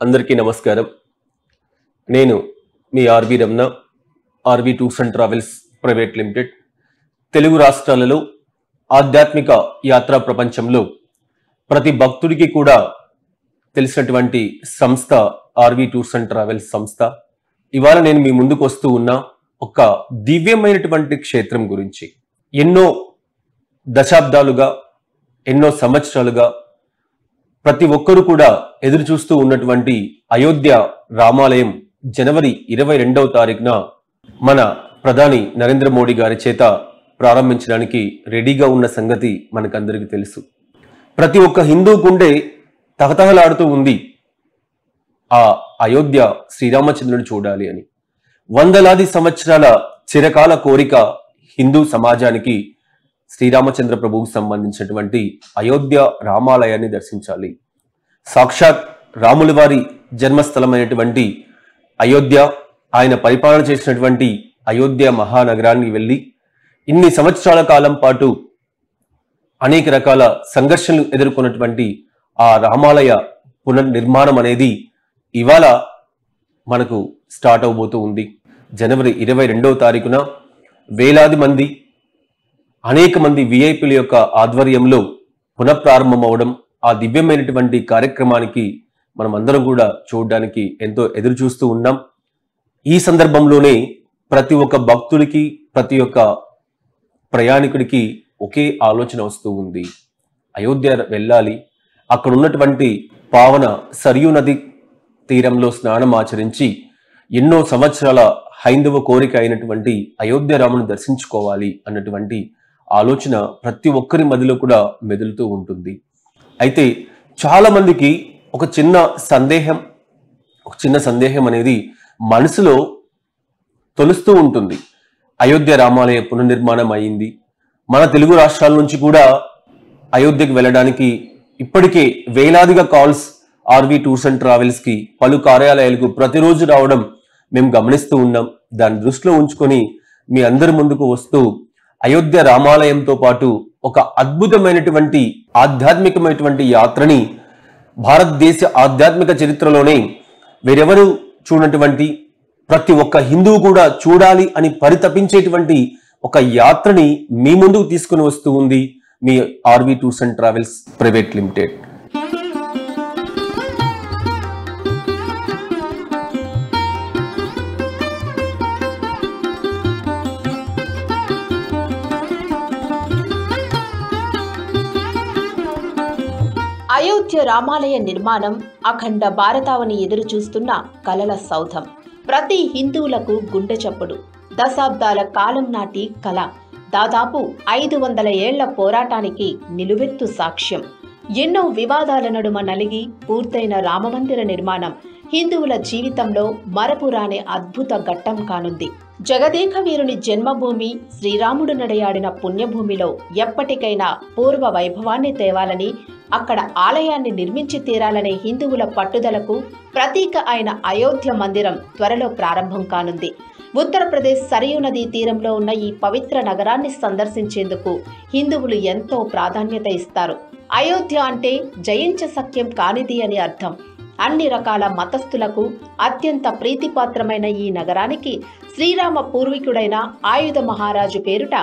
అందరికీ నమస్కారం. నేను మీ RV Ramana, RV tours and travels private limited. Telugu రాష్ట్రాలలో ఆధ్యాత్మిక యాత్రా ప్రపంచంలో ప్రతి భక్తుడికి కూడా తెలిసినటువంటి సంస్థ ఆర్వి టూర్స్ అండ్ ట్రావెల్స్ సంస్థ. ఇవాళ నేను మీ ముందుకు వస్తూ ఉన్న ఒక దివ్యమైనటువంటి క్షేత్రం గురించి. ఎన్నో దశాబ్దాలుగా, ఎన్నో సంవత్సరాలుగా ప్రతి ఒక్కరు కూడా ఎదురు చూస్తూ ఉన్నటువంటి అయోధ్య రామాలయం జనవరి 22వ తారీఖున మన ప్రధాని నరేంద్ర మోడీ గారి చేత ప్రారంభించడానికి రెడీగా ఉన్న సంగతి మనకందరికీ తెలుసు. ప్రతి ఒక్క హిందూ గుండె తహతహలాడుతూ ఉంది ఆ అయోధ్య శ్రీరామచంద్రుని చూడాలి అని. వందలాది సంవత్సరాల చిరకాల కోరిక హిందూ సమాజానికి శ్రీరామచంద్ర ప్రభువుకు సంబంధించినటువంటి అయోధ్య రామాలయాన్ని దర్శించాలి. సాక్షాత్ రాముల వారి జన్మస్థలమైనటువంటి అయోధ్య, ఆయన పరిపాలన చేసినటువంటి అయోధ్య మహానగరాన్ని వెళ్ళి ఇన్ని సంవత్సరాల కాలం పాటు అనేక రకాల సంఘర్షణలు ఎదుర్కొన్నటువంటి ఆ రామాలయ పునర్నిర్మాణం అనేది ఇవాళ మనకు స్టార్ట్ అవబోతూ ఉంది. జనవరి 22వ తారీఖున వేలాది మంది, అనేక మంది విఐపీల యొక్క ఆధ్వర్యంలో పునఃప్రారంభం అవడం, ఆ దివ్యమైనటువంటి కార్యక్రమానికి మనం అందరం కూడా చూడడానికి ఎంతో ఎదురు చూస్తూ ఉన్నాం. ఈ సందర్భంలోనే ప్రతి ఒక్క భక్తుడికి, ప్రతి ఒక్క ప్రయాణికుడికి ఒకే ఆలోచన వస్తూ ఉంది. అయోధ్య వెళ్ళాలి, అక్కడ ఉన్నటువంటి పావన సరియు నది తీరంలో స్నానం ఆచరించి ఎన్నో సంవత్సరాల హైందవ కోరిక అయినటువంటి అయోధ్య రాముని దర్శించుకోవాలి అన్నటువంటి ఆలోచన ప్రతి ఒక్కరి మధ్యలో కూడా మెదులుతూ ఉంటుంది. అయితే చాలా మందికి ఒక చిన్న సందేహం అనేది మనసులో తొలుస్తూ ఉంటుంది. అయోధ్య రామాలయ పునర్నిర్మాణం అయింది, మన తెలుగు రాష్ట్రాల నుంచి కూడా అయోధ్యకు వెళ్ళడానికి ఇప్పటికే వేలాదిగా calls RV tours and travels కి, పలు కార్యాలయాలకు ప్రతిరోజు రావడం మేము గమనిస్తూ ఉన్నాం. దాన్ని దృష్టిలో ఉంచుకొని మీ అందరి ముందుకు వస్తూ అయోధ్య రామాలయంతో పాటు ఒక అద్భుతమైనటువంటి ఆధ్యాత్మికమైనటువంటి యాత్రని భారతదేశ ఆధ్యాత్మిక చరిత్రలోనే వేరెవరు చూడనటువంటి, ప్రతి ఒక్క హిందువు కూడా చూడాలి అని పరితపించేటువంటి ఒక యాత్రని మీ ముందుకు తీసుకుని వస్తూ ఉంది మీ RV tours and travels private limited. Ayodhya రామాలయ నిర్మాణం అఖండ భారతావని ఎదురు చూస్తున్న కలల సౌధం. ప్రతి హిందువులకు గుండె చప్పుడు. దశాబ్దాల కాలం నాటి కళ. దాదాపు 500 ఏళ్ల పోరాటానికి నిలువెత్తు సాక్ష్యం. ఎన్నో వివాదాల నడుమ నలిగి పూర్తయిన రామమందిర నిర్మాణం హిందువుల జీవితంలో మరపురాని అద్భుత ఘట్టం కానుంది. జగదేక వీరుని జన్మభూమి, శ్రీరాముడు నడయాడిన పుణ్యభూమిలో ఎప్పటికైనా పూర్వ వైభవాన్ని తేవాలని, అక్కడ ఆలయాన్ని నిర్మించి తీరాలనే హిందువుల పట్టుదలకు ప్రతీక అయిన అయోధ్య మందిరం త్వరలో ప్రారంభం కానుంది. ఉత్తరప్రదేశ్ సరియు నదీ తీరంలో ఉన్న ఈ పవిత్ర నగరాన్ని సందర్శించేందుకు హిందువులు ఎంతో ప్రాధాన్యత ఇస్తారు. అయోధ్య అంటే జయించ సఖ్యం కానిది అని అర్థం. అన్ని రకాల మతస్థులకు అత్యంత ప్రీతిపాత్రమైన ఈ నగరానికి శ్రీరామ పూర్వీకుడైన ఆయుధ మహారాజు పేరుట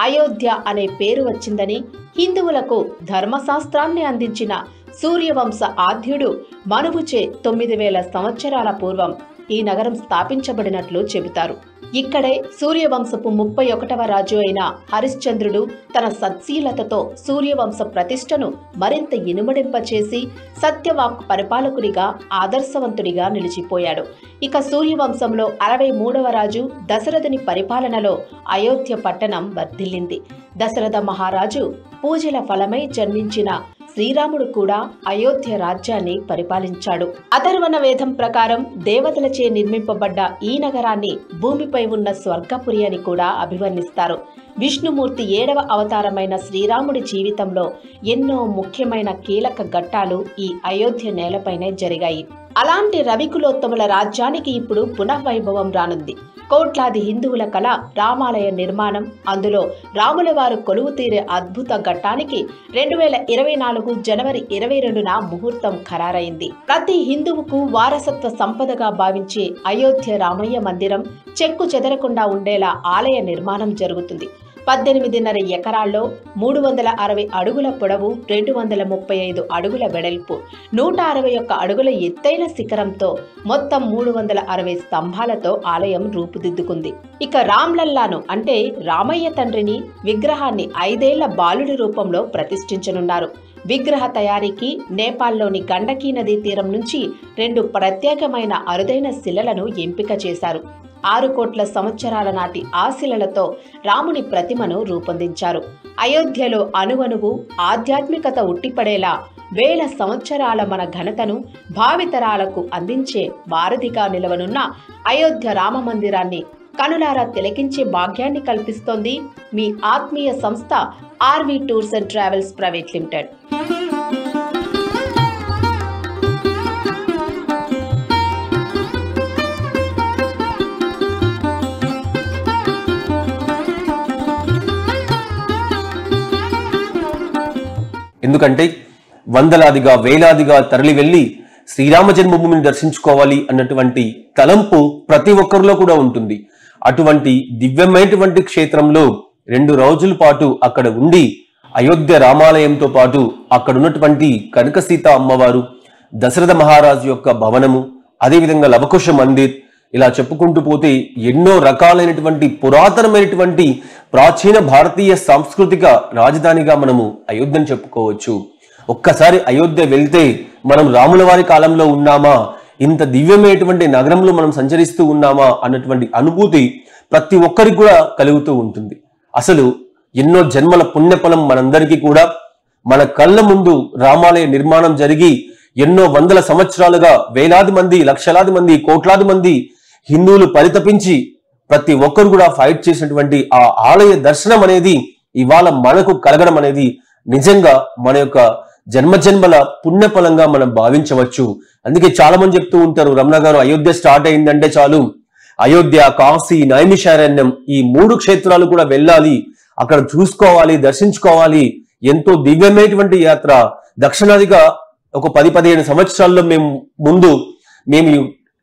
అయోధ్య అనే పేరు వచ్చిందని, హిందువులకు ధర్మశాస్త్రాన్ని అందించిన సూర్యవంశ ఆద్యుడు మనువుచే 9000 సంవత్సరాల పూర్వం ఈ నగరం స్థాపించబడినట్లు చెబుతారు. ఇక్కడే సూర్యవంశపు 31వ రాజు అయిన హరిశ్చంద్రుడు తన సత్శీలతతో సూర్యవంశ ప్రతిష్టను మరింత ఇనుమడింపచేసి సత్యవాక్ పరిపాలకుడిగా, ఆదర్శవంతుడిగా నిలిచిపోయాడు. ఇక సూర్యవంశంలో 63వ రాజు దశరథుని పరిపాలనలో అయోధ్య పట్టణం వర్ధిల్లింది. దశరథ మహారాజు పూజల ఫలమై జన్మించిన శ్రీరాముడు కూడా అయోధ్య రాజ్యాన్ని పరిపాలించాడు. అథర్వణ వేదం ప్రకారం దేవతలచే నిర్మింపబడ్డ ఈ నగరాన్ని భూమిపై ఉన్న స్వర్గపురి అని కూడా అభివర్ణిస్తారు. విష్ణుమూర్తి 7వ అవతారమైన శ్రీరాముడి జీవితంలో ఎన్నో ముఖ్యమైన కీలక ఘట్టాలు ఈ అయోధ్య నేలపైనే జరిగాయి. అలాంటి రవికులోత్తముల రాజ్యానికి ఇప్పుడు పునఃవైభవం రానుంది. కోట్లాది హిందువుల కళ రామాలయ నిర్మాణం, అందులో రాముల వారు కొలువు తీరే అద్భుత ఘట్టానికి 2024 జనవరి 22న ముహూర్తం ఖరారైంది. ప్రతి హిందువుకు వారసత్వ సంపదగా భావించే అయోధ్య రామయ్య మందిరం చెక్కు చెదరకుండా ఉండేలా ఆలయ నిర్మాణం జరుగుతుంది. 18.5 ఎకరాల్లో 360 అడుగుల పొడవు, 235 అడుగుల వెడల్పు, 161 అడుగుల ఎత్తైన శిఖరంతో మొత్తం 360 స్తంభాలతో ఆలయం రూపుదిద్దుకుంది. ఇక రామ్లల్లాను అంటే రామయ్య తండ్రిని విగ్రహాన్ని 5 ఏళ్ల బాలుడి రూపంలో ప్రతిష్ఠించనున్నారు. విగ్రహ తయారీకి నేపాల్లోని గండకీ నదీ తీరం నుంచి 2 ప్రత్యేకమైన అరుదైన శిలలను ఎంపిక చేశారు. 6 కోట్ల సంవత్సరాల నాటి ఆ శిలలతో రాముని ప్రతిమను రూపొందించారు. అయోధ్యలో అణువణువు ఆధ్యాత్మికత ఉట్టిపడేలా 1000 సంవత్సరాల మన ఘనతను భావితరాలకు అందించే వారధిగా నిలవనున్న అయోధ్య రామ మందిరాన్ని కనులారా తిలకించే భాగ్యాన్ని కల్పిస్తోంది మీ ఆత్మీయ సంస్థ RV tours and travels private limited. ఎందుకంటే వందలాదిగా వేలాదిగా తరలి వెళ్లి శ్రీరామ జన్మభూమిని దర్శించుకోవాలి అన్నటువంటి తలంపు ప్రతి ఒక్కరిలో కూడా ఉంటుంది. అటువంటి దివ్యమైనటువంటి క్షేత్రంలో 2 రోజుల పాటు అక్కడ ఉండి అయోధ్య రామాలయంతో పాటు అక్కడ ఉన్నటువంటి కనక సీత అమ్మవారు, దశరథ మహారాజు యొక్క భవనము, అదేవిధంగా లవకుశ మందిర్, ఇలా చెప్పుకుంటూ పోతే ఎన్నో రకాలైనటువంటి పురాతనమైనటువంటి ప్రాచీన భారతీయ సాంస్కృతిక రాజధానిగా మనము అయోధ్యను చెప్పుకోవచ్చు. ఒక్కసారి అయోధ్య వెళ్తే మనం రాముల వారి కాలంలో ఉన్నామా, ఇంత దివ్యమైనటువంటి నగరంలో మనం సంచరిస్తూ ఉన్నామా అన్నటువంటి అనుభూతి ప్రతి ఒక్కరికి కూడా కలుగుతూ ఉంటుంది. అసలు ఎన్నో జన్మల పుణ్యఫలం మనందరికీ కూడా మన కళ్ళ ముందు రామాలయ నిర్మాణం జరిగి ఎన్నో వందల సంవత్సరాలుగా వేలాది మంది, లక్షలాది మంది, కోట్లాది మంది హిందువులు పరితపించి ప్రతి ఒక్కరు కూడా ఫైట్ చేసినటువంటి ఆ ఆలయ దర్శనం అనేది ఇవాళ మనకు కలగడం అనేది నిజంగా మన యొక్క జన్మజన్మల పుణ్యఫలంగా మనం భావించవచ్చు. అందుకే చాలా మంది చెప్తూ ఉంటారు, రమణ గారు అయోధ్య స్టార్ట్ అయిందంటే చాలు అయోధ్య, కాశీ, నైమిషారణ్యం ఈ 3 క్షేత్రాలు కూడా వెళ్ళాలి, అక్కడ చూసుకోవాలి, దర్శించుకోవాలి. ఎంతో దివ్యమైనటువంటి యాత్ర. దక్షిణాదిగా ఒక 10-15 సంవత్సరాల్లో మేము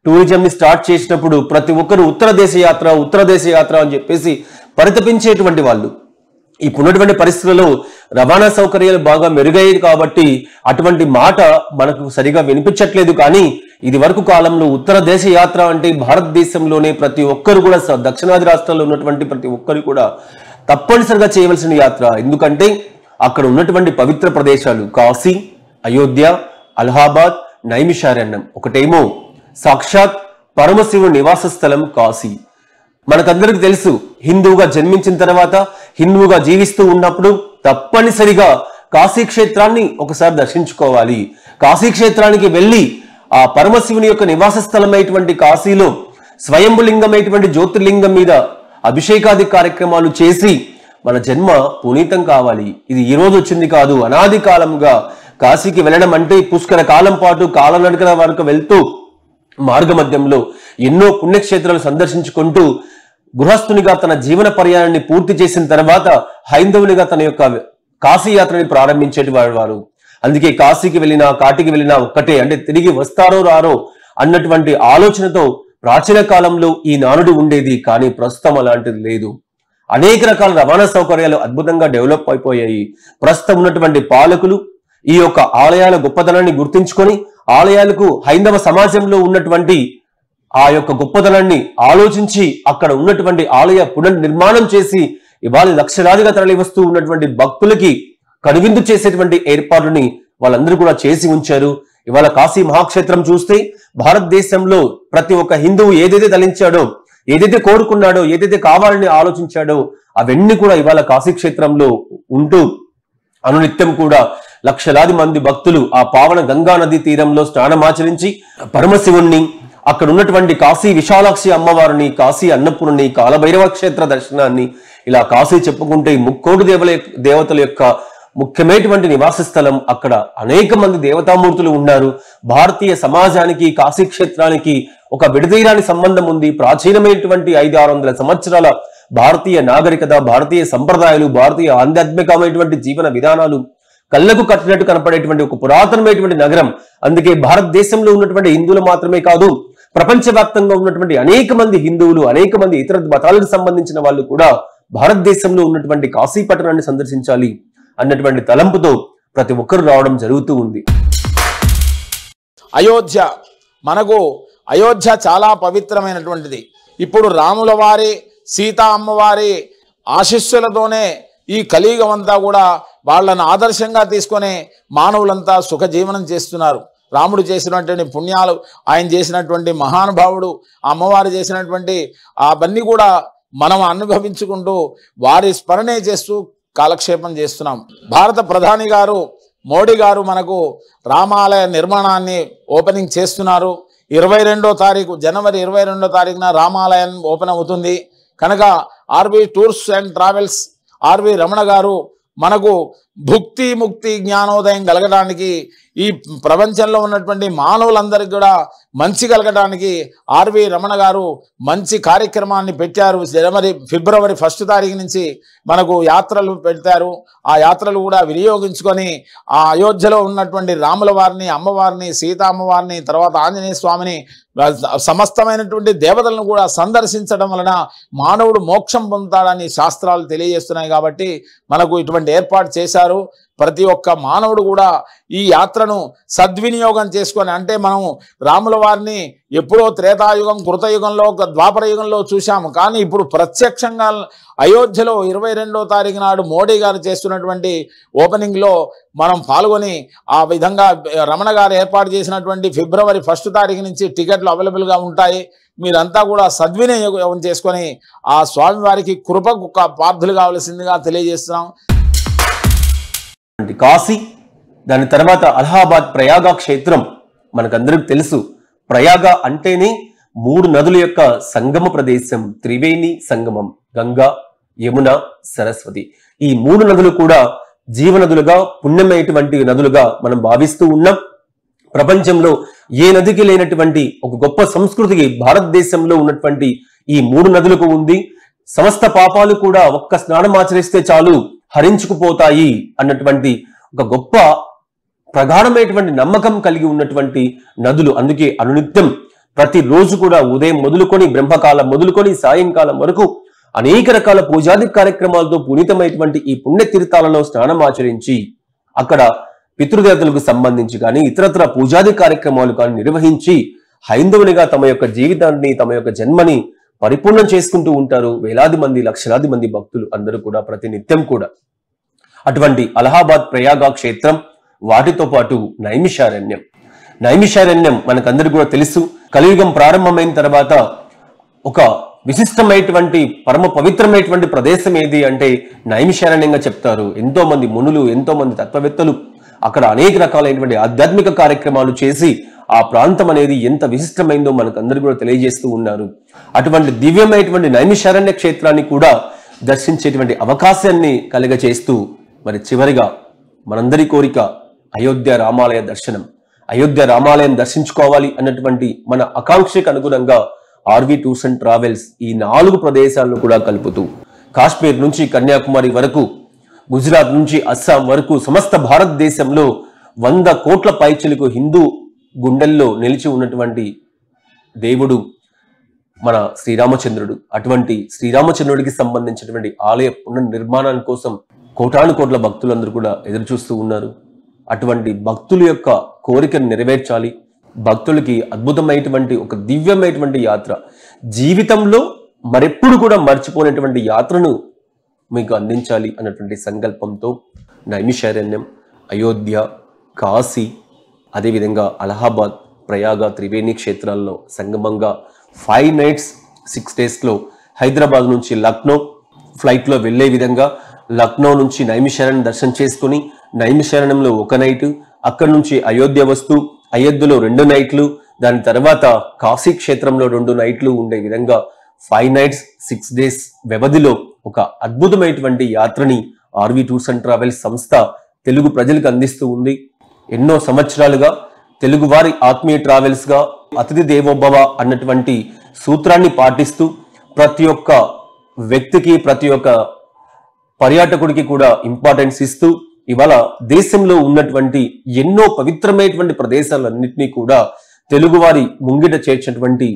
టూరిజం ని స్టార్ట్ చేసినప్పుడు ప్రతి ఒక్కరు ఉత్తర దేశ యాత్ర అని చెప్పేసి పరితపించేటువంటి వాళ్ళు. ఇప్పుడున్నటువంటి పరిస్థితులలో రవాణా సౌకర్యాలు బాగా మెరుగయ్యాయి కాబట్టి అటువంటి మాట మనకు సరిగా వినిపించట్లేదు. కానీ ఇది వరకు కాలంలో ఉత్తర దేశ యాత్ర అంటే భారతదేశంలోనే ప్రతి ఒక్కరు కూడా, దక్షిణాది రాష్ట్రాల్లో ఉన్నటువంటి ప్రతి ఒక్కరు కూడా తప్పనిసరిగా చేయవలసిన యాత్ర. ఎందుకంటే అక్కడ ఉన్నటువంటి పవిత్ర ప్రదేశాలు కాశీ, అయోధ్య, అలహాబాద్, నైమిషారణ్యం. ఒకటేమో సాక్షాత్ పరమశివుని నివాస స్థలం కాశీ. మనకందరికి తెలుసు, హిందువుగా జన్మించిన తర్వాత, హిందువుగా జీవిస్తూ ఉన్నప్పుడు తప్పనిసరిగా కాశీ క్షేత్రాన్ని ఒకసారి దర్శించుకోవాలి. కాశీ క్షేత్రానికి వెళ్ళి ఆ పరమశివుని యొక్క నివాస స్థలమైనటువంటి కాశీలో స్వయంభులింగమైనటువంటి జ్యోతిర్లింగం మీద అభిషేకాది కార్యక్రమాలు చేసి మన జన్మ పునీతం కావాలి. ఇది ఈ రోజు వచ్చింది కాదు, అనాది కాలంగా కాశీకి వెళ్ళడం అంటే పుష్కర కాలం పాటు కాలనడకల వరకు వెళ్తూ మార్గ మధ్యంలో ఎన్నో పుణ్యక్షేత్రాలు సందర్శించుకుంటూ గృహస్థునిగా తన జీవన పర్యాయాన్ని పూర్తి చేసిన తర్వాత హైందవునిగా తన యొక్క కాశీ యాత్రని ప్రారంభించేటి వారు. అందుకే కాశీకి వెళ్ళినా కాటికి వెళ్ళినా ఒక్కటే, అంటే తిరిగి వస్తారో రారో అన్నటువంటి ఆలోచనతో ప్రాచీన కాలంలో ఈ నానుడి ఉండేది. కానీ ప్రస్తుతం అలాంటిది లేదు. అనేక రకాల రవాణా సౌకర్యాలు అద్భుతంగా డెవలప్ అయిపోయాయి. ప్రస్తుతం ఉన్నటువంటి పాలకులు ఈ యొక్క ఆలయాల గొప్పతనాన్ని గుర్తించుకొని ఆలయాలకు హైందవ సమాజంలో ఉన్నటువంటి ఆ యొక్క గొప్పతనాన్ని ఆలోచించి అక్కడ ఉన్నటువంటి ఆలయ పునర్నిర్మాణం చేసి ఇవాళ లక్షలాదిగా తరలి వస్తూ ఉన్నటువంటి భక్తులకి కనువిందు చేసేటువంటి ఏర్పాటుని వాళ్ళందరూ కూడా చేసి ఉంచారు. ఇవాళ కాశీ మహాక్షేత్రం చూస్తే భారతదేశంలో ప్రతి ఒక్క హిందువు ఏదైతే తలించాడో, ఏదైతే కోరుకున్నాడో, ఏదైతే కావాలని ఆలోచించాడో అవన్నీ కూడా ఇవాళ కాశీ క్షేత్రంలో ఉంటూ అనునిత్యం కూడా లక్షలాది మంది భక్తులు ఆ పావన గంగా నది తీరంలో స్నానమాచరించి పరమశివుణ్ణి, అక్కడ ఉన్నటువంటి కాశీ విశాలాక్షి అమ్మవారిని, కాశీ అన్నపూర్ణి, కాలభైరవ క్షేత్ర దర్శనాన్ని, ఇలా కాశీ చెప్పుకుంటే 3 కోటి దేవతల యొక్క ముఖ్యమైనటువంటి నివాస స్థలం. అక్కడ అనేక మంది దేవతామూర్తులు ఉన్నారు. భారతీయ సమాజానికి కాశీ క్షేత్రానికి ఒక విడదీయరాని సంబంధం ఉంది. ప్రాచీనమైనటువంటి 500-600 సంవత్సరాల భారతీయ నాగరికత, భారతీయ సంప్రదాయాలు, భారతీయ ఆధ్యాత్మికమైనటువంటి జీవన విధానాలు కళ్ళకు కట్టినట్టు కనపడేటువంటి ఒక పురాతనమైనటువంటి నగరం. అందుకే భారతదేశంలో ఉన్నటువంటి హిందువులు మాత్రమే కాదు, ప్రపంచవ్యాప్తంగా ఉన్నటువంటి అనేక మంది హిందువులు, అనేక మంది ఇతర మతాలకు సంబంధించిన వాళ్ళు కూడా భారతదేశంలో ఉన్నటువంటి కాశీ పట్టణాన్ని సందర్శించాలి అన్నటువంటి తలంపుతో ప్రతి ఒక్కరు రావడం జరుగుతూ ఉంది. అయోధ్య, మనకు అయోధ్య చాలా పవిత్రమైనటువంటిది. ఇప్పుడు రాముల వారి, సీతా అమ్మవారి ఆశీస్సులతోనే ఈ కలియుగం అంతా కూడా వాళ్ళను ఆదర్శంగా తీసుకొని మానవులంతా సుఖజీవనం చేస్తున్నారు. రాముడు చేసినటువంటి పుణ్యాలు, ఆయన చేసినటువంటి మహానుభావుడు, అమ్మవారు చేసినటువంటి అవన్నీ కూడా మనం అనుభవించుకుంటూ వారి స్మరణే చేస్తూ కాలక్షేపం చేస్తున్నాం. భారత ప్రధాని గారు మోడీ గారు మనకు రామాలయ నిర్మాణాన్ని ఓపెనింగ్ చేస్తున్నారు. 22వ తారీఖు, జనవరి 22వ తారీఖున రామాలయం ఓపెన్ అవుతుంది. కనుక RV tours and travels RV Ramana గారు మనకు భుక్తి ముక్తి జ్ఞానోదయం కలగడానికి, ఈ ప్రపంచంలో ఉన్నటువంటి మానవులందరికీ కూడా మంచి కలగడానికి ఆర్వి రమణ గారు మంచి కార్యక్రమాన్ని పెట్టారు. ఫిబ్రవరి 1వ తారీఖు నుంచి మనకు యాత్రలు పెడతారు. ఆ యాత్రలు కూడా వినియోగించుకొని ఆ అయోధ్యలో ఉన్నటువంటి రాముల వారిని, అమ్మవారిని, సీతా అమ్మవారిని, తర్వాత ఆంజనేయ స్వామిని, సమస్తమైనటువంటి దేవతలను కూడా సందర్శించడం వలన మానవుడు మోక్షం పొందుతాడని శాస్త్రాలు తెలియజేస్తున్నాయి. కాబట్టి మనకు ఇటువంటి ఏర్పాటు చేశారు. ప్రతి ఒక్క మానవుడు కూడా ఈ యాత్రను సద్వినియోగం చేసుకొని, అంటే మనం రాముల వారిని ఎప్పుడో త్రేతాయుగం, కృతయుగంలో, ద్వాపర యుగంలో చూశాము. కానీ ఇప్పుడు ప్రత్యక్షంగా అయోధ్యలో 22వ తారీఖు నాడు మోడీ గారు చేస్తున్నటువంటి ఓపెనింగ్లో మనం పాల్గొని ఆ విధంగా రమణ గారు ఏర్పాటు చేసినటువంటి ఫిబ్రవరి 1వ తారీఖు నుంచి టికెట్లు అవైలబుల్గా ఉంటాయి. మీరంతా కూడా సద్వినియోగం చేసుకొని ఆ స్వామివారికి కృపకు పార్థులు కావలసిందిగా తెలియజేస్తున్నాం. కాశీ, దాని తర్వాత అలహాబాద్ ప్రయాగ క్షేత్రం మనకందరికి తెలుసు. ప్రయాగ అంటేనే 3 నదుల యొక్క సంగమ ప్రదేశం, త్రివేణి సంగమం, గంగా, యమున, సరస్వతి. ఈ 3 నదులు కూడా జీవనదులుగా, పుణ్యమైనటువంటి నదులుగా మనం భావిస్తూ ఉన్నాం. ప్రపంచంలో ఏ నదికి లేనటువంటి ఒక గొప్ప సంస్కృతికి భారతదేశంలో ఉన్నటువంటి ఈ 3 నదులకు ఉంది. సమస్త పాపాలు కూడా ఒక్క స్నానం ఆచరిస్తే చాలు హరించుకుపోతాయి అన్నటువంటి ఒక గొప్ప ప్రగాఢమైనటువంటి నమ్మకం కలిగి ఉన్నటువంటి నదులు. అందుకే అనునిత్యం ప్రతిరోజు కూడా ఉదయం మొదలుకొని, బ్రహ్మకాలం మొదలుకొని సాయంకాలం వరకు అనేక రకాల పూజాది కార్యక్రమాలతో పునీతమైనటువంటి ఈ పుణ్యతీర్థాలలో స్నానం ఆచరించి అక్కడ పితృదేవతలకు సంబంధించి కానీ ఇతరత్ర పూజాది కార్యక్రమాలు కానీ నిర్వహించి హైందవునిగా తమ యొక్క జీవితాన్ని, తమ యొక్క జన్మని పరిపూర్ణం చేసుకుంటూ ఉంటారు. వేలాది మంది, లక్షలాది మంది భక్తులు అందరూ కూడా ప్రతినిత్యం కూడా. అటువంటి అలహాబాద్ ప్రయాగ క్షేత్రం, వాటితో పాటు నైమిషారణ్యం. నైమిషారణ్యం మనకందరికీ కూడా తెలుసు. కలియుగం ప్రారంభమైన తర్వాత ఒక విశిష్టమైనటువంటి పరమ పవిత్రమైనటువంటి ప్రదేశం ఏది అంటే నైమిషారణ్యంగా చెప్తారు. ఎంతో మంది మునులు, ఎంతో మంది తత్వవేత్తలు అక్కడ అనేక రకాలైనటువంటి ఆధ్యాత్మిక కార్యక్రమాలు చేసి ఆ ప్రాంతం అనేది ఎంత విశిష్టమైందో మనకందరూ కూడా తెలియజేస్తూ ఉన్నారు. అటువంటి దివ్యమైనటువంటి నైమిషారణ్య క్షేత్రాన్ని కూడా దర్శించేటువంటి అవకాశాన్ని కలుగచేస్తూ మరి చివరిగా మనందరి కోరిక అయోధ్య రామాలయ దర్శనం. అయోధ్య రామాలయం దర్శించుకోవాలి అన్నటువంటి మన ఆకాంక్షకు అనుగుణంగా ఆర్వి టూర్స్ అండ్ ట్రావెల్స్ ఈ 4 ప్రదేశాలను కూడా కలుపుతూ కాశ్మీర్ నుంచి కన్యాకుమారి వరకు, గుజరాత్ నుంచి అస్సాం వరకు సమస్త భారతదేశంలో 100 కోట్ల పైచిలకు హిందూ గుండెల్లో నిలిచి ఉన్నటువంటి దేవుడు మన శ్రీరామచంద్రుడు. అటువంటి శ్రీరామచంద్రుడికి సంబంధించినటువంటి ఆలయ పునర్నిర్మాణం కోసం కోటాను కోట్ల భక్తులందరూ కూడా ఎదురు చూస్తూ ఉన్నారు. అటువంటి భక్తుల యొక్క కోరికను నెరవేర్చాలి. భక్తులకి అద్భుతమైనటువంటి ఒక దివ్యమైనటువంటి యాత్ర, జీవితంలో మరెప్పుడు కూడా మర్చిపోయినటువంటి యాత్రను మీకు అందించాలి అన్నటువంటి సంకల్పంతో నైమిషారణ్యం, అయోధ్య, కాశీ, అదేవిధంగా అలహాబాద్, ప్రయాగ, త్రివేణి క్షేత్రాల్లో సంగమంగా 5 nights 6 daysలో హైదరాబాద్ నుంచి లక్నో ఫ్లైట్లో వెళ్లే విధంగా లక్నో నుంచి నైమిషారణ్యం దర్శనం చేసుకుని నైమిషారణ్యంలో 1 నైట్, అక్కడి నుంచి అయోధ్య వస్తూ అయోధ్యలో 2 నైట్లు, దాని తర్వాత కాశీ క్షేత్రంలో 2 నైట్లు ఉండే విధంగా 5 nights 6 days వ్యవధిలో ఒక అద్భుతమైనటువంటి యాత్రని ఆర్వి టూర్స్ అండ్ ట్రావెల్స్ సంస్థ తెలుగు ప్రజలకు అందిస్తూ ఉంది. ఎన్నో సంవత్సరాలుగా తెలుగువారి ఆత్మీయ ట్రావెల్స్ గా అతిథి దేవోభవ అన్నటువంటి సూత్రాన్ని పాటిస్తూ ప్రతి ఒక్క వ్యక్తికి, ప్రతి ఒక్క పర్యాటకుడికి కూడా ఇంపార్టెన్స్ ఇస్తూ ఇవాళ దేశంలో ఉన్నటువంటి ఎన్నో పవిత్రమైనటువంటి ప్రదేశాలన్నింటినీ కూడా తెలుగువారి ముంగిట చేర్చినటువంటి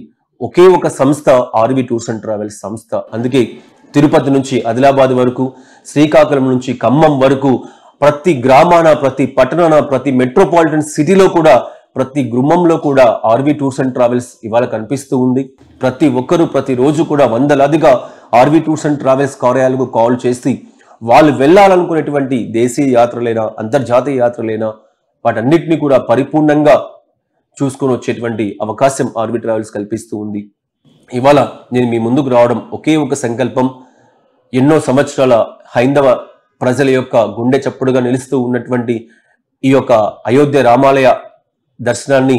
ఒకే ఒక సంస్థ ఆర్వి టూర్స్ అండ్ ట్రావెల్స్ సంస్థ. అందుకే తిరుపతి నుంచి ఆదిలాబాద్ వరకు, శ్రీకాకుళం నుంచి ఖమ్మం వరకు ప్రతి గ్రామాన, ప్రతి పట్టణాన, ప్రతి మెట్రోపాలిటన్ సిటీలో కూడా, ప్రతి గృహంలో కూడా ఆర్వి టూర్స్ అండ్ ట్రావెల్స్ ఇవాళ కనిపిస్తూ ఉంది. ప్రతి ఒక్కరూ ప్రతిరోజు కూడా వందలాదిగా ఆర్వి టూర్స్ అండ్ ట్రావెల్స్ కార్యాలయాలకు కాల్ చేసి వాళ్ళు వెళ్ళాలనుకునేటువంటి దేశీయ యాత్రలైనా, అంతర్జాతీయ యాత్రలైనా వాటన్నిటిని కూడా పరిపూర్ణంగా చూసుకొని వచ్చేటువంటి అవకాశం ఆర్వి ట్రావెల్స్ కల్పిస్తూ ఉంది. ఇవాళ నేను మీ ముందుకు రావడం ఒకే ఒక సంకల్పం. ఎన్నో సంవత్సరాల హైందవ ప్రజల యొక్క గుండె చప్పుడుగా నిలుస్తూ ఉన్నటువంటి ఈ యొక్క అయోధ్య రామాలయ దర్శనాన్ని,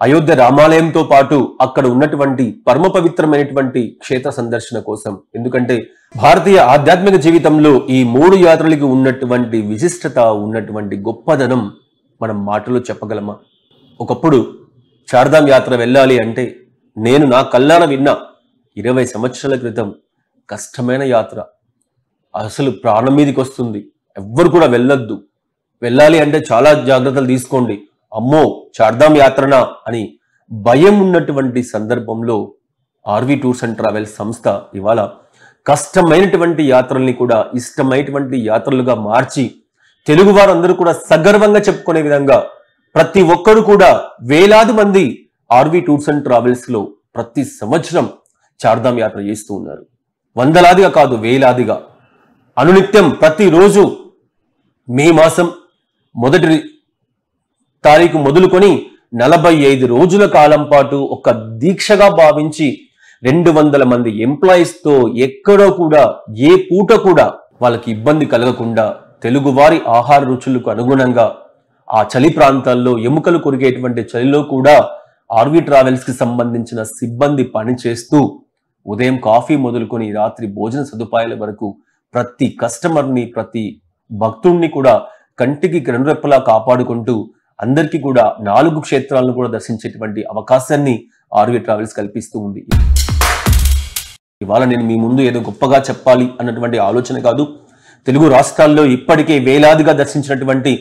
అయోధ్య రామాలయంతో పాటు అక్కడ ఉన్నటువంటి పరమ పవిత్రమైనటువంటి క్షేత్ర సందర్శన కోసం. ఎందుకంటే భారతీయ ఆధ్యాత్మిక జీవితంలో ఈ 3 యాత్రలకు ఉన్నటువంటి విశిష్టత, ఉన్నటువంటి గొప్పదనం మనం మాటలో చెప్పగలమా? ఒకప్పుడు చార్ధామ్ యాత్ర వెళ్ళాలి అంటే నేను నా కళ్ళాన విన్నా 20 సంవత్సరాల క్రితం కష్టమైన యాత్ర. అసలు ప్రాణం మీదకి వస్తుంది, ఎవ్వరు కూడా వెళ్ళొద్దు, వెళ్ళాలి అంటే చాలా జాగ్రత్తలు తీసుకోండి, అమ్మో చార్ధామ్ యాత్రనా అని భయం ఉన్నటువంటి సందర్భంలో ఆర్వి టూర్స్ అండ్ ట్రావెల్స్ సంస్థ ఇవాళ కష్టమైనటువంటి యాత్రల్ని కూడా ఇష్టమైనటువంటి యాత్రలుగా మార్చి తెలుగు వారందరూ కూడా సగర్వంగా చెప్పుకునే విధంగా ప్రతి ఒక్కరు కూడా వేలాది మంది ఆర్వి టూర్స్ అండ్ ట్రావెల్స్ లో ప్రతి సంవత్సరం చార్ధామ్ యాత్ర చేస్తూ ఉన్నారు. వందలాదిగా కాదు, వేలాదిగా అనునిత్యం ప్రతిరోజు మే మాసం 1వ తారీఖు మొదలుకొని 45 రోజుల కాలం పాటు ఒక దీక్షగా భావించి 200 మంది ఎంప్లాయీస్ తో ఎక్కడో కూడా ఏ పూట కూడా వాళ్ళకి ఇబ్బంది కలగకుండా తెలుగువారి ఆహార రుచులకు అనుగుణంగా ఆ చలి ప్రాంతాల్లో ఎముకలు కొరికేటువంటి చలిలో కూడా ఆర్వి ట్రావెల్స్ కి సంబంధించిన సిబ్బంది పనిచేస్తూ ఉదయం కాఫీ మొదలుకొని రాత్రి భోజన సదుపాయాల వరకు ప్రతి కస్టమర్ని, ప్రతి భక్తుడిని కూడా కంటికి కనురెప్పలా కాపాడుకుంటూ అందరికీ కూడా 4 క్షేత్రాలను కూడా దర్శించేటువంటి అవకాశాన్ని ఆర్వి ట్రావెల్స్ కల్పిస్తూ ఉంది. ఇవాళ నేను మీ ముందు ఏదో గొప్పగా చెప్పాలి అన్నటువంటి ఆలోచన కాదు. తెలుగు రాష్ట్రాల్లో ఇప్పటికే వేలాదిగా దర్శించినటువంటి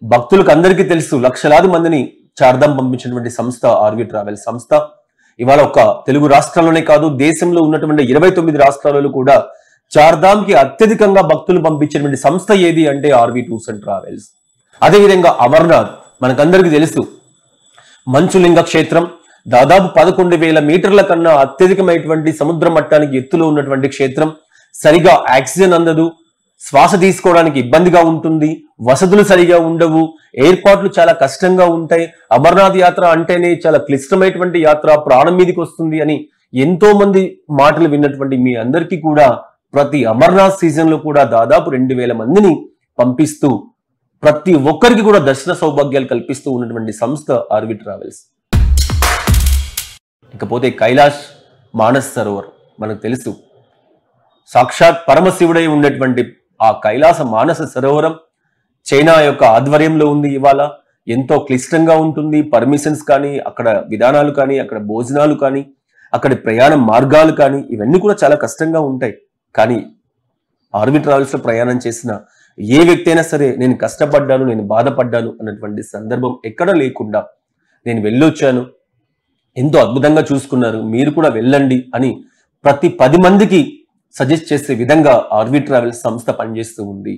భక్తులకు అందరికీ తెలుసు, లక్షలాది మందిని చార్ధామ్ పంపించినటువంటి సంస్థ ఆర్వి ట్రావెల్స్ సంస్థ. ఇవాళ ఒక తెలుగు రాష్ట్రాల్లోనే కాదు, దేశంలో ఉన్నటువంటి 29 రాష్ట్రాలలో కూడా చార్ధామ్ కి అత్యధికంగా భక్తులు పంపించేటువంటి సంస్థ ఏది అంటే ఆర్వి టూర్స్ అండ్ ట్రావెల్స్. అదేవిధంగా అమర్నాథ్ మనకందరికీ తెలుసు, మంచులింగ క్షేత్రం, దాదాపు 11,000 మీటర్ల కన్నా అత్యధికమైనటువంటి సముద్ర మట్టానికి ఎత్తులో ఉన్నటువంటి క్షేత్రం. సరిగా ఆక్సిజన్ అందదు, శ్వాస తీసుకోవడానికి ఇబ్బందిగా ఉంటుంది, వసతులు సరిగా ఉండవు, ఏర్పాట్లు చాలా కష్టంగా ఉంటాయి. అమర్నాథ్ యాత్ర అంటేనే చాలా క్లిష్టమైనటువంటి యాత్ర, ప్రాణం మీదకి వస్తుంది అని ఎంతో మంది మాటలు విన్నటువంటి మీ అందరికీ కూడా ప్రతి అమర్నాథ్ సీజన్ లో కూడా దాదాపు 2,000 మందిని పంపిస్తూ ప్రతి ఒక్కరికి కూడా దర్శన సౌభాగ్యాలు కల్పిస్తూ ఉన్నటువంటి సంస్థ ఆర్వి ట్రావెల్స్. ఇకపోతే కైలాష్ మానస్ సరోవర్ మనకు తెలుసు, సాక్షాత్ పరమశివుడై ఉన్నటువంటి ఆ కైలాస మానస సరోవరం చైనా యొక్క ఆధ్వర్యంలో ఉంది. ఇవాళ ఎంతో క్లిష్టంగా ఉంటుంది. పర్మిషన్స్ కానీ, అక్కడ విధానాలు కానీ, అక్కడ భోజనాలు కానీ, అక్కడ ప్రయాణ మార్గాలు కానీ ఇవన్నీ కూడా చాలా కష్టంగా ఉంటాయి. కానీ ఆర్వి ట్రావెల్స్ లో ప్రయాణం చేసిన ఏ వ్యక్తి అయినా సరే నేను కష్టపడ్డాను, నేను బాధపడ్డాను అన్నటువంటి సందర్భం ఎక్కడ లేకుండా నేను వెళ్ళొచ్చాను, ఎంతో అద్భుతంగా చూసుకున్నారు, మీరు కూడా వెళ్ళండి అని ప్రతి 10 మందికి సజెస్ట్ చేసే విధంగా ఆర్వి ట్రావెల్స్ సంస్థ పనిచేస్తూ ఉంది.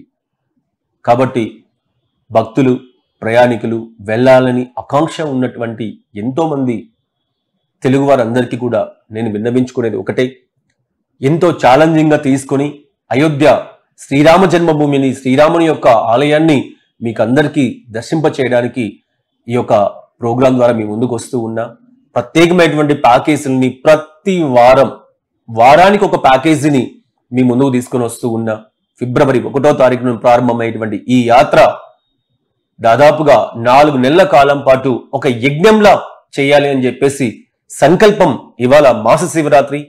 కాబట్టి భక్తులు, ప్రయాణికులు వెళ్ళాలని ఆకాంక్ష ఉన్నటువంటి ఎంతో మంది తెలుగు వారందరికీ కూడా నేను విన్నవించుకునేది ఒకటే, ఎంతో ఛాలెంజింగ్ గా తీసుకొని అయోధ్య శ్రీరామ జన్మభూమిని, శ్రీరాముని యొక్క ఆలయాన్ని మీకు అందరికీ దర్శింప చేయడానికి ఈ యొక్క ప్రోగ్రాం ద్వారా మీ ముందుకు వస్తూ ఉన్నా. ప్రత్యేకమైనటువంటి ప్యాకేజీలని ప్రతి వారానికి ఒక ప్యాకేజీని మీ ముందుకు తీసుకొని వస్తూ ఉన్నా. ఫిబ్రవరి 1వ తారీఖున ప్రారంభమైనటువంటి ఈ యాత్ర దాదాపుగా 4 నెలల కాలం పాటు ఒక యజ్ఞంలా చేయాలి అని చెప్పేసి సంకల్పం. ఇవాళ మాస శివరాత్రి,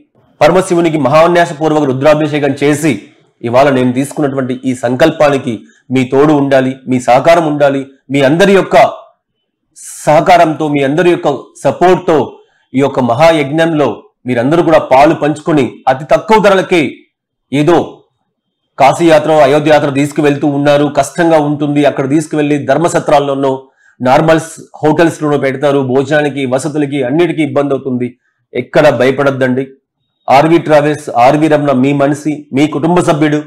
పరమశివునికి మహాన్యాస పూర్వక రుద్రాభిషేకం చేసి ఇవాళ నేను తీసుకున్నటువంటి ఈ సంకల్పానికి మీ తోడు ఉండాలి, మీ సహకారం ఉండాలి, మీ అందరి యొక్క సహకారంతో, మీ అందరి యొక్క సపోర్ట్తో ఈ యొక్క మహాయజ్ఞంలో మీరందరూ కూడా పాలు పంచుకొని అతి తక్కువ ధరలకే ఏదో కాశీయాత్ర, అయోధ్య యాత్ర తీసుకువెళ్తూ ఉన్నారు, కష్టంగా ఉంటుంది, అక్కడ తీసుకువెళ్లి ధర్మసత్రాల్లోనో నార్మల్ హోటల్స్ లోనో పెడతారు, భోజనానికి వసతులకి అన్నిటికీ ఇబ్బంది అవుతుంది. ఎక్కడ భయపడద్దండి. ఆర్వి ట్రావెల్స్, ఆర్వి రమణ మీ మనిషి, మీ కుటుంబ సభ్యుడు,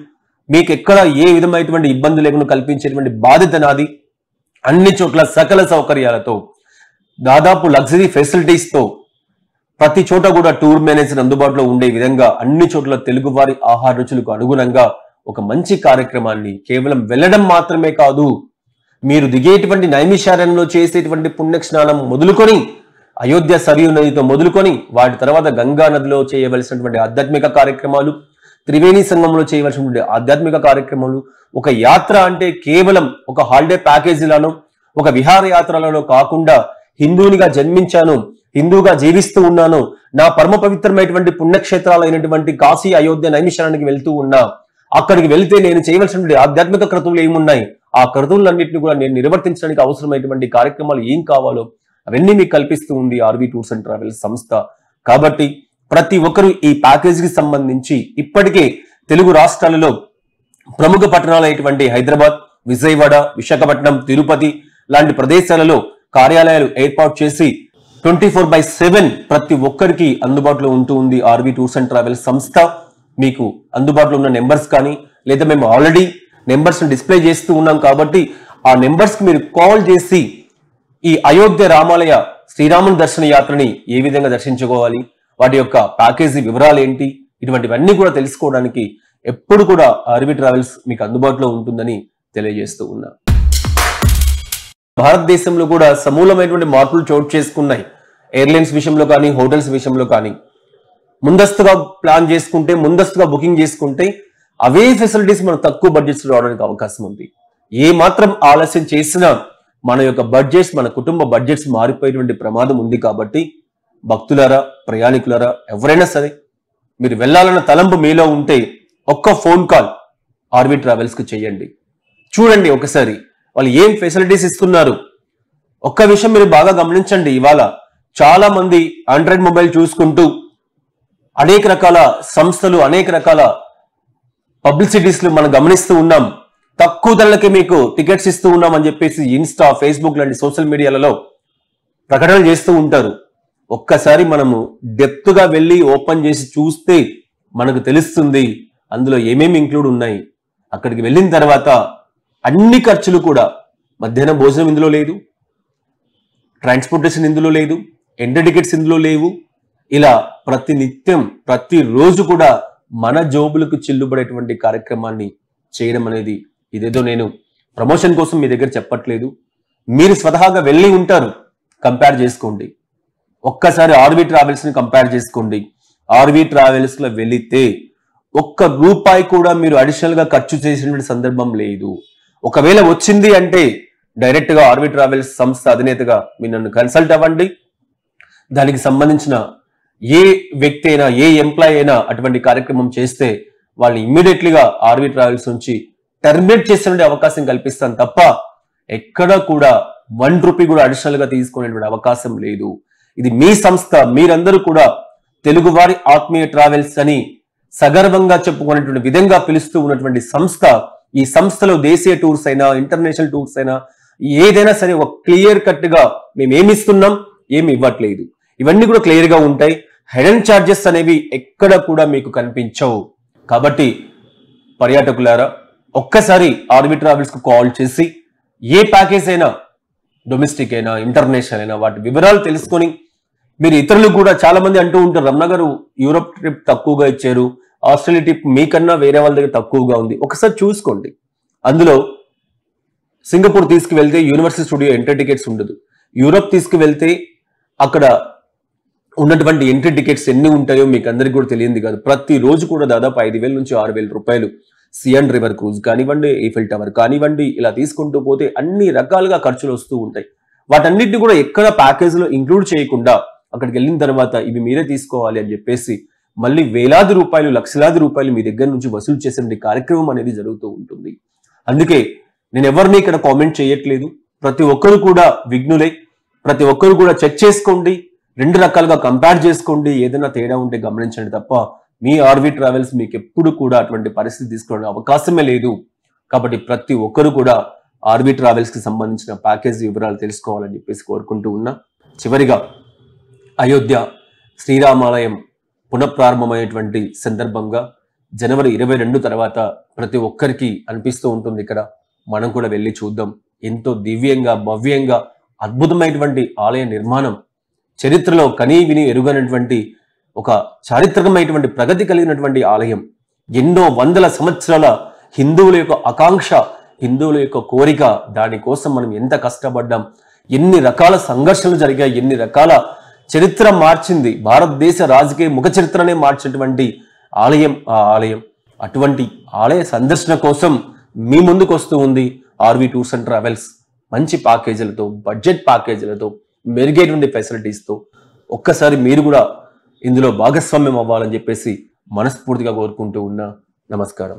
మీకు ఎక్కడ ఏ విధమైనటువంటి ఇబ్బంది లేకుండా కల్పించేటువంటి బాధ్యత నాది. అన్ని చోట్ల సకల సౌకర్యాలతో, దాదాపు లగ్జరీ ఫెసిలిటీస్ తో, ప్రతి చోట కూడా టూర్ మేనేజర్ అందుబాటులో ఉండే విధంగా అన్ని చోట్ల తెలుగువారి ఆహార రుచులకు అనుగుణంగా ఒక మంచి కార్యక్రమాన్ని కేవలం వెళ్ళడం మాత్రమే కాదు, మీరు దిగేటువంటి నైమిషారణ్యంలో చేసేటువంటి పుణ్యస్నానం మొదలుకొని, అయోధ్య సరియు నదితో మొదలుకొని, వాటి తర్వాత గంగా నదిలో చేయవలసినటువంటి ఆధ్యాత్మిక కార్యక్రమాలు, త్రివేణి సంగంలో చేయవలసినటువంటి ఆధ్యాత్మిక కార్యక్రమాలు, ఒక యాత్ర అంటే కేవలం ఒక హాలిడే ప్యాకేజీలను, ఒక విహారయాత్రలలో కాకుండా హిందువునిగా జన్మించాను, హిందూగా జీవిస్తూ ఉన్నాను, నా పరమ పవిత్రమైనటువంటి పుణ్యక్షేత్రాలైనటువంటి కాశీ, అయోధ్య, నైమిషారానికి వెళ్తూ ఉన్నా, అక్కడికి వెళ్తే నేను చేయవలసినటువంటి ఆధ్యాత్మిక క్రతువులు ఏమున్నాయి, ఆ క్రతువులన్నింటినీ కూడా నేను నిర్వర్తించడానికి అవసరమైనటువంటి కార్యక్రమాలు ఏం కావాలో అవన్నీ మీకు కల్పిస్తూ ఉంది ఆర్వి టూర్స్ అండ్ ట్రావెల్స్ సంస్థ. కాబట్టి ప్రతి ఒక్కరూ ఈ ప్యాకేజీకి సంబంధించి ఇప్పటికే తెలుగు రాష్ట్రాలలో ప్రముఖ పట్టణాలైనటువంటి హైదరాబాద్, విజయవాడ, విశాఖపట్నం, తిరుపతి లాంటి ప్రదేశాలలో కార్యాలయాలు ఏర్పాటు చేసి 24/7 ప్రతి ఒక్కరికి అందుబాటులో ఉంటూ ఉంది ఆర్వి టూర్స్ అండ్ ట్రావెల్స్ సంస్థ. మీకు అందుబాటులో ఉన్న నెంబర్స్ కానీ, లేదా మేము ఆల్రెడీ నెంబర్స్ డిస్ప్లే చేస్తూ ఉన్నాం కాబట్టి ఆ నెంబర్స్ కి మీరు కాల్ చేసి ఈ అయోధ్య రామాలయ శ్రీరాముని దర్శన యాత్రని ఏ విధంగా దర్శించుకోవాలి, వాటి యొక్క ప్యాకేజీ వివరాలు ఏంటి, ఇటువంటివన్నీ కూడా తెలుసుకోవడానికి ఎప్పుడు కూడా ఆర్వి ట్రావెల్స్ మీకు అందుబాటులో ఉంటుందని తెలియజేస్తూ ఉన్నా. భారతదేశంలో కూడా సమూలమైనటువంటి మార్పులు చోటు చేసుకున్నాయి. ఎయిర్లైన్స్ విషయంలో కానీ, హోటల్స్ విషయంలో కానీ ముందస్తుగా ప్లాన్ చేసుకుంటే, ముందస్తుగా బుకింగ్ చేసుకుంటే అవే ఫెసిలిటీస్ మన తక్కువ బడ్జెట్స్ రావడానికి అవకాశం ఉంది. ఏ మాత్రం ఆలస్యం చేసినా మన యొక్క బడ్జెట్స్, మన కుటుంబ బడ్జెట్స్ మారిపోయేటువంటి ప్రమాదం ఉంది. కాబట్టి భక్తులారా, ప్రయాణికులారా, ఎవరైనా సరే మీరు వెళ్ళాలన్న తలంపు మీలో ఉంటే ఒక్క ఫోన్ కాల్ ఆర్వి ట్రావెల్స్ కు చేయండి. చూడండి ఒకసారి వాళ్ళు ఏం ఫెసిలిటీస్ ఇస్తున్నారు. ఒక్క విషయం మీరు బాగా గమనించండి. ఇవాళ చాలా మంది ఆండ్రాయిడ్ మొబైల్ చూసుకుంటూ అనేక రకాల సంస్థలు, అనేక రకాల పబ్లిసిటీస్ మనం గమనిస్తూ ఉన్నాం. తక్కువ ధరలకి మీకు టికెట్స్ ఇస్తూ ఉన్నాం అని చెప్పేసి ఇన్స్టా, ఫేస్బుక్ లాంటి సోషల్ మీడియాలలో ప్రకటనలు చేస్తూ ఉంటారు. ఒక్కసారి మనము డెప్త్ గా వెళ్ళి ఓపెన్ చేసి చూస్తే మనకు తెలుస్తుంది అందులో ఏమేమి ఇంక్లూడ్ ఉన్నాయి. అక్కడికి వెళ్ళిన తర్వాత అన్ని ఖర్చులు కూడా, మధ్యాహ్నం భోజనం ఇందులో లేదు, ట్రాన్స్పోర్టేషన్ ఇందులో లేదు, ఎంట్రీ టికెట్స్ ఇందులో లేవు. ఇలా ప్రతి నిత్యం, ప్రతి రోజు కూడా మన జోబులకు చిల్లుబడేటువంటి కార్యక్రమాన్ని చేయడం అనేది, ఇదేదో నేను ప్రమోషన్ కోసం మీ దగ్గర చెప్పట్లేదు, మీరు స్వతహాగా వెళ్ళి ఉంటారు. కంపేర్ చేసుకోండి. ఒక్కసారి ఆర్వి ట్రావెల్స్ ని కంపేర్ చేసుకోండి. ఆర్వి ట్రావెల్స్ లో వెళితే ఒక్క రూపాయి కూడా మీరు అడిషనల్ గా ఖర్చు చేసినటువంటి సందర్భం లేదు. ఒకవేళ వచ్చింది అంటే డైరెక్ట్ గా ఆర్వి ట్రావెల్స్ సంస్థ అధినేతగా మీరు నన్ను కన్సల్ట్ అవ్వండి. దానికి సంబంధించిన ఏ వ్యక్తి అయినా, ఏ ఎంప్లాయీ అయినా అటువంటి కార్యక్రమం చేస్తే వాళ్ళని ఇమ్మీడియట్లీగా ఆర్వి ట్రావెల్స్ నుంచి టర్మినేట్ చేసే అవకాశం కల్పిస్తాను తప్ప ఎక్కడ కూడా 1 రూపీ కూడా అడిషనల్ గా తీసుకునేటువంటి అవకాశం లేదు. ఇది మీ సంస్థ. మీరందరూ కూడా తెలుగువారి ఆత్మీయ ట్రావెల్స్ అని సగర్వంగా చెప్పుకునేటువంటి విధంగా పిలుస్తూ ఉన్నటువంటి సంస్థ. ఈ సంస్థలో దేశీయ టూర్స్ అయినా, ఇంటర్నేషనల్ టూర్స్ అయినా, ఏదైనా సరే ఒక క్లియర్ కట్ గా మేము ఏమి ఇస్తున్నాం, ఏమి ఇవ్వట్లేదు, ఇవన్నీ కూడా క్లియర్ గా ఉంటాయి. హెడెన్ చార్జెస్ అనేవి ఎక్కడ కూడా మీకు కనిపించవు. కాబట్టి పర్యాటకులారా, ఒక్కసారి ఆర్వి ట్రావెల్స్ కు కాల్ చేసి ఏ ప్యాకేజ్ అయినా, డొమెస్టిక్ అయినా, ఇంటర్నేషనల్ అయినా, వాటి వివరాలు తెలుసుకొని మీరు ఇతరులు కూడా చాలా మంది అంటూ ఉంటారు, రమణ గారు యూరోప్ ట్రిప్ తక్కువగా ఇచ్చారు, ఆస్ట్రేలియా ట్రిప్ మీకన్నా వేరే వాళ్ళ దగ్గర తక్కువగా ఉంది. ఒకసారి చూసుకోండి. అందులో సింగపూర్ తీసుకువెళ్తే యూనివర్సల్ స్టూడియో ఎంట్రీ టికెట్స్ ఉండదు. యూరోప్ తీసుకువెళ్తే అక్కడ ఉన్నటువంటి ఎంట్రీ టికెట్స్ ఎన్ని ఉంటాయో మీకు అందరికీ కూడా తెలియంది కాదు. ప్రతి రోజు కూడా దాదాపు 5,000 నుంచి 6,000 రూపాయలు సియాన్ రివర్ క్రూజ్ కానివ్వండి, ఈఫెల్ టవర్ కానివ్వండి, ఇలా తీసుకుంటూ పోతే అన్ని రకాలుగా ఖర్చులు వస్తూ ఉంటాయి. వాటన్నిటిని కూడా ఎక్కడ ప్యాకేజ్ లో ఇంక్లూడ్ చేయకుండా అక్కడికి వెళ్ళిన తర్వాత ఇవి మీరే తీసుకోవాలి అని చెప్పేసి మళ్ళీ వేలాది రూపాయలు, లక్షలాది రూపాయలు మీ దగ్గర నుంచి వసూలు చేసే కార్యక్రమం అనేది జరుగుతూ ఉంటుంది. అందుకే నేను ఎవరిని ఇక్కడ కామెంట్ చేయట్లేదు. ప్రతి ఒక్కరు కూడా విఘ్నులై, ప్రతి ఒక్కరు కూడా చెక్ చేసుకోండి, 2 రకాలుగా కంపేర్ చేసుకోండి, ఏదైనా తేడా ఉంటే గమనించండి తప్ప మీ ఆర్వీ ట్రావెల్స్ మీకు ఎప్పుడు కూడా అటువంటి పరిస్థితి తీసుకోవడానికి అవకాశమే లేదు. కాబట్టి ప్రతి ఒక్కరు కూడా ఆర్వీ ట్రావెల్స్ కి సంబంధించిన ప్యాకేజీ వివరాలు తెలుసుకోవాలని చెప్పేసి కోరుకుంటూ ఉన్నా. చివరిగా అయోధ్య శ్రీరామాలయం పునఃప్రారంభమైనటువంటి సందర్భంగా జనవరి 22 తర్వాత ప్రతి ఒక్కరికి అనిపిస్తూ ఉంటుంది ఇక్కడ మనం కూడా వెళ్ళి చూద్దాం. ఎంతో దివ్యంగా, భవ్యంగా, అద్భుతమైనటువంటి ఆలయ నిర్మాణం, చరిత్రలో కనీ విని ఎరుగనటువంటి ఒక చారిత్రకమైనటువంటి ప్రగతి కలిగినటువంటి ఆలయం. ఎన్నో వందల సంవత్సరాల హిందువుల యొక్క ఆకాంక్ష, హిందువుల యొక్క కోరిక, దానికోసం మనం ఎంత కష్టపడ్డాం, ఎన్ని రకాల సంఘర్షణలు జరిగాయి, ఎన్ని రకాల చరిత్ర మార్చింది, భారతదేశ రాజకీయ ముఖ చరిత్రనే మార్చినటువంటి ఆలయం ఆ ఆలయం. అటువంటి ఆలయ సందర్శన కోసం మీ ముందుకు వస్తూ ఉంది ఆర్వీ టూర్స్ అండ్ ట్రావెల్స్. మంచి ప్యాకేజీలతో, బడ్జెట్ ప్యాకేజీలతో, మెరుగైనటువంటి ఫెసిలిటీస్తో ఒక్కసారి మీరు కూడా ఇందులో భాగస్వామ్యం అవ్వాలని చెప్పేసి మనస్ఫూర్తిగా కోరుకుంటూ ఉన్నా. నమస్కారం.